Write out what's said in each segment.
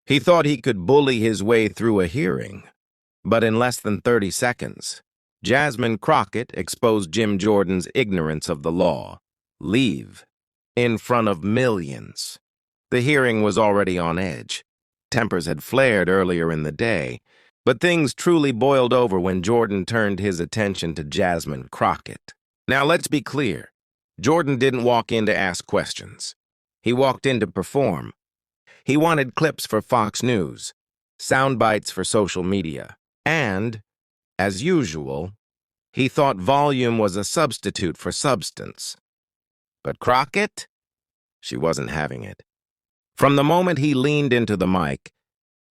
He thought he could bully his way through a hearing, but in less than 30 seconds, Jasmine Crockett exposed Jim Jordan's ignorance of the law. Leave. In front of millions. The hearing was already on edge. Tempers had flared earlier in the day, but things truly boiled over when Jordan turned his attention to Jasmine Crockett. Now let's be clear. Jordan didn't walk in to ask questions. He walked in to perform. He wanted clips for Fox News, sound bites for social media, and, as usual, he thought volume was a substitute for substance. But Crockett? She wasn't having it. From the moment he leaned into the mic,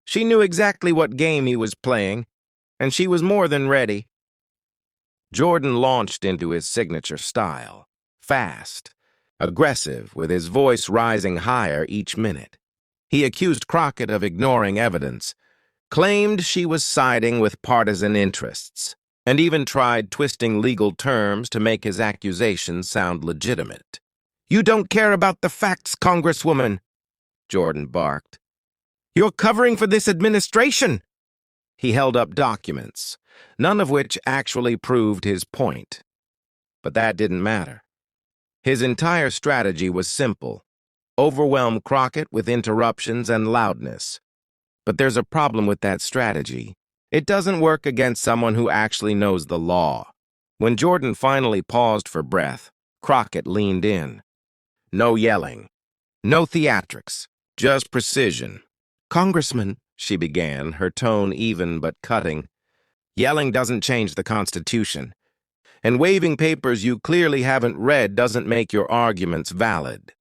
she knew exactly what game he was playing, and she was more than ready. Jordan launched into his signature style, fast, aggressive, with his voice rising higher each minute. He accused Crockett of ignoring evidence, claimed she was siding with partisan interests, and even tried twisting legal terms to make his accusations sound legitimate. "You don't care about the facts, Congresswoman," Jordan barked. "You're covering for this administration." He held up documents, none of which actually proved his point. But that didn't matter. His entire strategy was simple: overwhelm Crockett with interruptions and loudness. But there's a problem with that strategy. It doesn't work against someone who actually knows the law. When Jordan finally paused for breath, Crockett leaned in. No yelling. No theatrics. Just precision. "Congressman," she began, her tone even but cutting, "yelling doesn't change the Constitution. And waving papers you clearly haven't read doesn't make your arguments valid."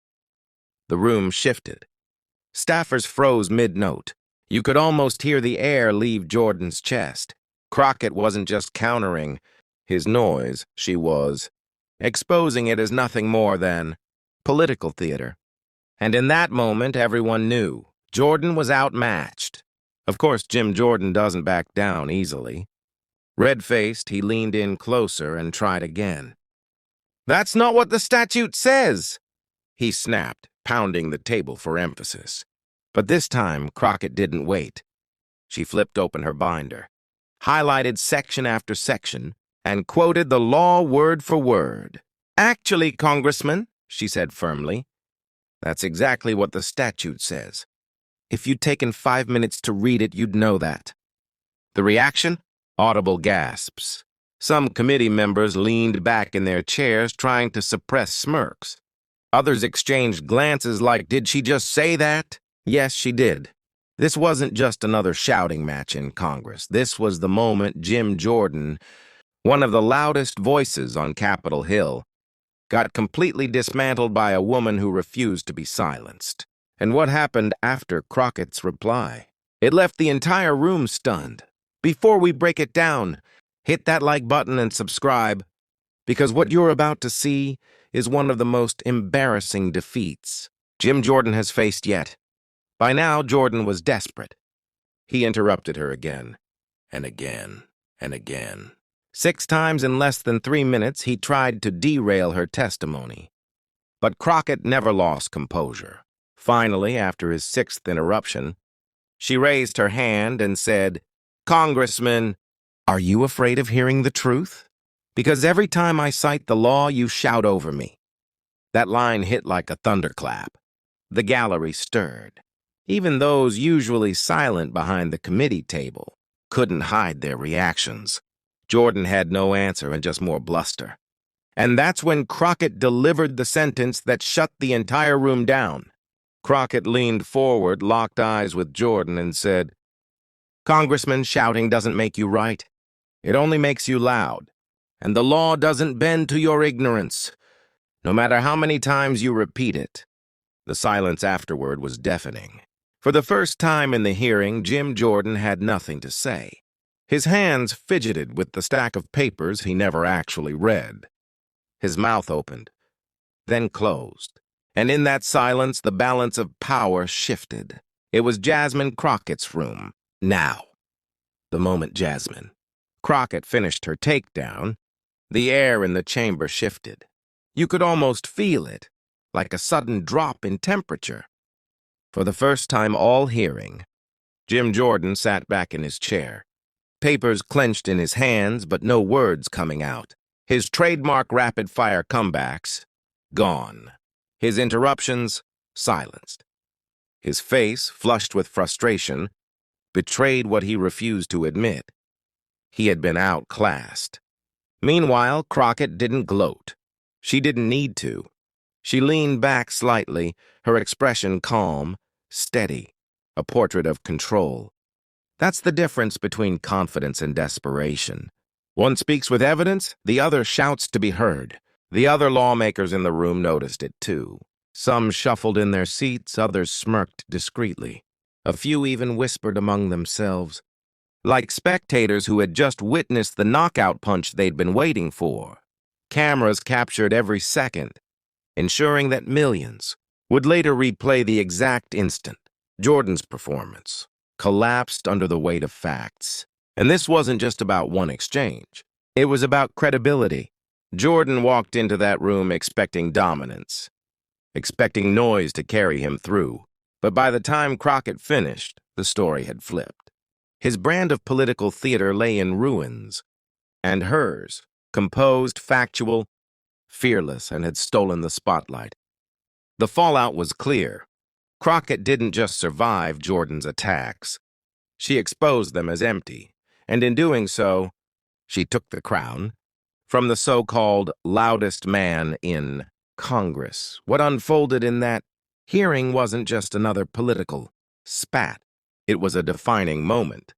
The room shifted. Staffers froze mid-note. You could almost hear the air leave Jordan's chest. Crockett wasn't just countering his noise, she was exposing it as nothing more than political theater. And in that moment, everyone knew Jordan was outmatched. Of course, Jim Jordan doesn't back down easily. Red-faced, he leaned in closer and tried again. "That's not what the statute says," he snapped, pounding the table for emphasis. But this time, Crockett didn't wait. She flipped open her binder, highlighted section after section, and quoted the law word for word. "Actually, Congressman," she said firmly, "that's exactly what the statute says. If you'd taken 5 minutes to read it, you'd know that." The reaction? Audible gasps. Some committee members leaned back in their chairs, trying to suppress smirks. Others exchanged glances like, did she just say that? Yes, she did. This wasn't just another shouting match in Congress. This was the moment Jim Jordan, one of the loudest voices on Capitol Hill, got completely dismantled by a woman who refused to be silenced. And what happened after Crockett's reply? It left the entire room stunned. Before we break it down, hit that like button and subscribe, because what you're about to see is one of the most embarrassing defeats Jim Jordan has faced yet. By now, Jordan was desperate. He interrupted her again, and again, and again. 6 times in less than 3 minutes, he tried to derail her testimony. But Crockett never lost composure. Finally, after his 6th interruption, she raised her hand and said, "Congressman, are you afraid of hearing the truth? Because every time I cite the law, you shout over me." That line hit like a thunderclap. The gallery stirred. Even those usually silent behind the committee table couldn't hide their reactions. Jordan had no answer and just more bluster. And that's when Crockett delivered the sentence that shut the entire room down. Crockett leaned forward, locked eyes with Jordan, and said, "Congressman, shouting doesn't make you right. It only makes you loud. And the law doesn't bend to your ignorance, no matter how many times you repeat it." The silence afterward was deafening. For the first time in the hearing, Jim Jordan had nothing to say. His hands fidgeted with the stack of papers he never actually read. His mouth opened, then closed. And in that silence, the balance of power shifted. It was Jasmine Crockett's room. Now. The moment Jasmine Crockett finished her takedown, the air in the chamber shifted. You could almost feel it, like a sudden drop in temperature. For the first time all hearing, Jim Jordan sat back in his chair. Papers clenched in his hands, but no words coming out. His trademark rapid-fire comebacks, gone. His interruptions, silenced. His face, flushed with frustration, betrayed what he refused to admit. He had been outclassed. Meanwhile, Crockett didn't gloat. She didn't need to. She leaned back slightly, her expression calm, steady, a portrait of control. That's the difference between confidence and desperation. One speaks with evidence, the other shouts to be heard. The other lawmakers in the room noticed it too. Some shuffled in their seats, others smirked discreetly. A few even whispered among themselves, like spectators who had just witnessed the knockout punch they'd been waiting for. Cameras captured every second, ensuring that millions would later replay the exact instant. Jordan's performance collapsed under the weight of facts. And this wasn't just about one exchange. It was about credibility. Jordan walked into that room expecting dominance, expecting noise to carry him through. But by the time Crockett finished, the story had flipped. His brand of political theater lay in ruins, and hers, composed, factual, fearless, and had stolen the spotlight. The fallout was clear. Crockett didn't just survive Jordan's attacks. She exposed them as empty, and in doing so, she took the crown from the so-called loudest man in Congress. What unfolded in that hearing wasn't just another political spat. It was a defining moment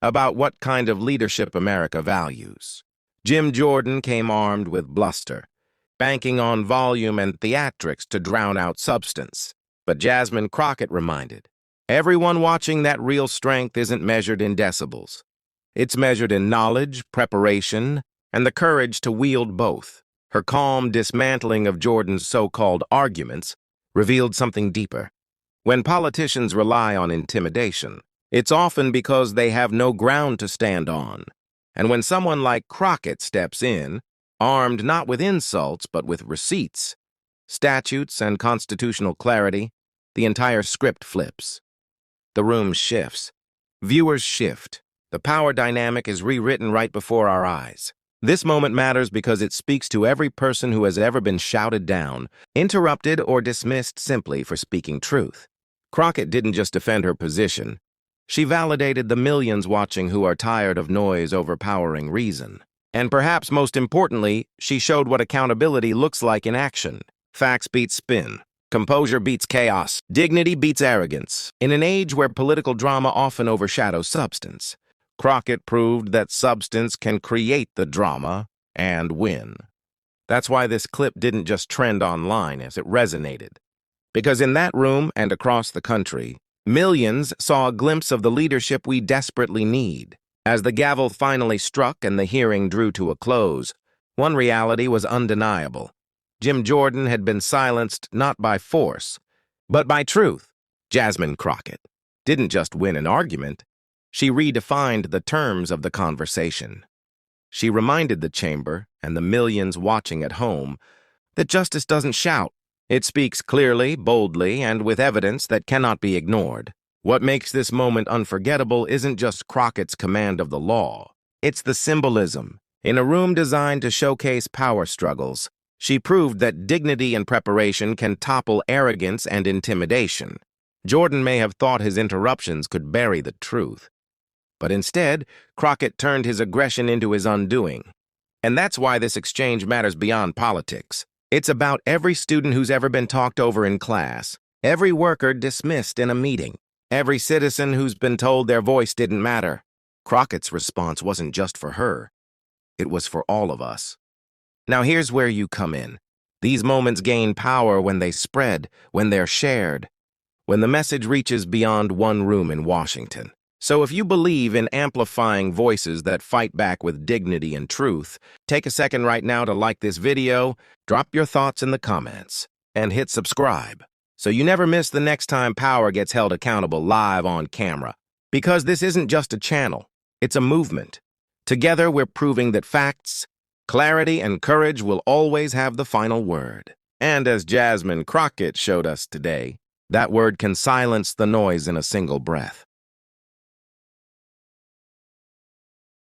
about what kind of leadership America values. Jim Jordan came armed with bluster, banking on volume and theatrics to drown out substance. But Jasmine Crockett reminded, everyone watching that real strength isn't measured in decibels. It's measured in knowledge, preparation, and the courage to wield both. Her calm dismantling of Jordan's so-called arguments revealed something deeper. When politicians rely on intimidation, it's often because they have no ground to stand on. And when someone like Crockett steps in, armed not with insults but with receipts, statutes, and constitutional clarity, the entire script flips. The room shifts. Viewers shift. The power dynamic is rewritten right before our eyes. This moment matters because it speaks to every person who has ever been shouted down, interrupted, or dismissed simply for speaking truth. Crockett didn't just defend her position. She validated the millions watching who are tired of noise overpowering reason. And perhaps most importantly, she showed what accountability looks like in action. Facts beat spin. Composure beats chaos. Dignity beats arrogance. In an age where political drama often overshadows substance, Crockett proved that substance can create the drama and win. That's why this clip didn't just trend online as it resonated. Because in that room and across the country, millions saw a glimpse of the leadership we desperately need. As the gavel finally struck and the hearing drew to a close, one reality was undeniable. Jim Jordan had been silenced not by force, but by truth. Jasmine Crockett didn't just win an argument. She redefined the terms of the conversation. She reminded the chamber and the millions watching at home that justice doesn't shout. It speaks clearly, boldly, and with evidence that cannot be ignored. What makes this moment unforgettable isn't just Crockett's command of the law. It's the symbolism. In a room designed to showcase power struggles, she proved that dignity and preparation can topple arrogance and intimidation. Jordan may have thought his interruptions could bury the truth. But instead, Crockett turned his aggression into his undoing. And that's why this exchange matters beyond politics. It's about every student who's ever been talked over in class, every worker dismissed in a meeting, every citizen who's been told their voice didn't matter. Crockett's response wasn't just for her. It was for all of us. Now here's where you come in. These moments gain power when they spread, when they're shared, when the message reaches beyond one room in Washington. So if you believe in amplifying voices that fight back with dignity and truth, take a second right now to like this video, drop your thoughts in the comments, and hit subscribe so you never miss the next time power gets held accountable live on camera. Because this isn't just a channel, it's a movement. Together we're proving that facts, clarity, and courage will always have the final word. And as Jasmine Crockett showed us today, that word can silence the noise in a single breath.